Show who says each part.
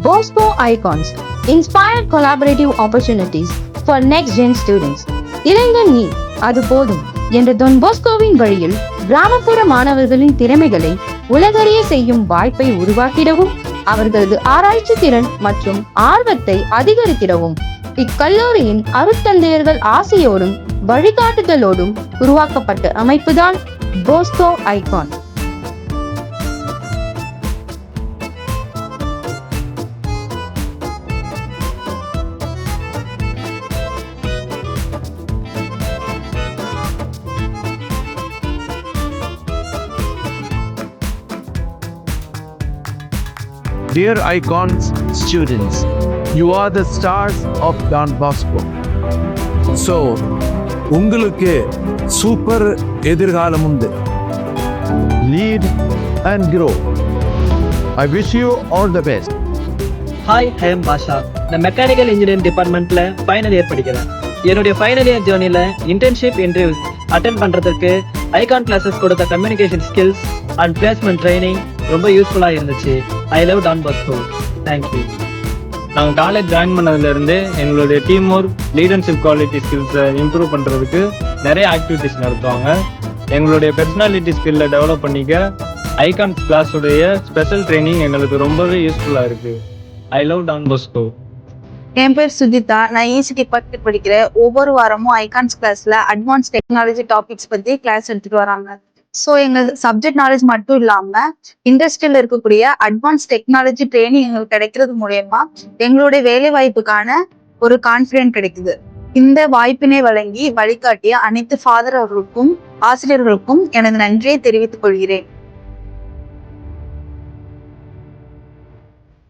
Speaker 1: Bosco Icons inspired collaborative opportunities for next gen students. இளைஞன் நீ அது போதும் என்ற Don Boscoவின் வழியில் கிராமப்புற மாணவர்களின் திறமைகளை உலகறிய செய்யும் வாய்ப்பை உருவாக்கிடவும் அவர்களது ஆராய்ச்சி திறன் மற்றும் ஆர்வத்தை அதிகரித்திடவும் இக்கல்லூரியின் அருட்தந்தையர்கள் ஆசையோடும் வழிகாட்டுதலோடும் உருவாக்கப்பட்ட அமைப்புதான் Bosco Icon.
Speaker 2: Dear Icons students, you are the stars of Don Bosco. So, உங்களுக்கு சூப்பர் எதிர்காலம் உண்டு. Lead and grow. I wish you all the best.
Speaker 3: Hi, I am Basha. நான் மெக்கானிக்கல் இன்ஜினியரிங் டிபார்ட்மெண்ட்ல ஃபைனல் இயர் படிக்கிறேன். என்னுடைய final year ஜேர்னில internship interviews attend பண்றதுக்கு icon classes கொடுத்த communication skills and placement training ரொம்ப யூஸ்ஃபுல்லா இருந்துச்சு. I love Don Bosco. Thank you.
Speaker 4: நாங்கள் காலேஜ் ஜாயின் பண்ணதுலேருந்து எங்களுடைய டீம் ஒர்க் லீடர்ஷிப் குவாலிட்டி ஸ்கில்ஸை இம்ப்ரூவ் பண்ணுறதுக்கு நிறைய ஆக்டிவிட்டிஸ் நடத்துவாங்க. எங்களுடைய பர்சனாலிட்டி ஸ்கில்லை டெவலப் பண்ணிக்க ஐகான்ஸ் கிளாஸுடைய ஸ்பெஷல் ட்ரைனிங் எங்களுக்கு ரொம்பவே யூஸ்ஃபுல்லாக இருக்குது. I love Don Bosco.
Speaker 5: என் பேர் சுஜிதா. நான் ஈசி டிபார்ட்மெண்ட் படிக்கிறேன். ஒவ்வொரு வாரமும் ஐகான்ஸ் கிளாஸ்ல அட்வான்ஸ் டெக்னாலஜி டாபிக்ஸ் பத்தி கிளாஸ் எடுத்துட்டு வராங்க. ஸோ எங்க சப்ஜெக்ட் நாலேஜ் மட்டும் இல்லாம இண்டஸ்ட்ரியில இருக்கக்கூடிய அட்வான்ஸ் டெக்னாலஜி ட்ரைனிங் எங்களுக்கு கிடைக்கிறது மூலயமா எங்களுடைய வேலை வாய்ப்புக்கான ஒரு கான்ஃபிடென்ட் கிடைக்குது. இந்த வாய்ப்பினை வழங்கி வழிகாட்டிய அனைத்து ஃபாதர் அவர்களுக்கும் ஆசிரியர்களுக்கும் எனது நன்றியை தெரிவித்துக் கொள்கிறேன்.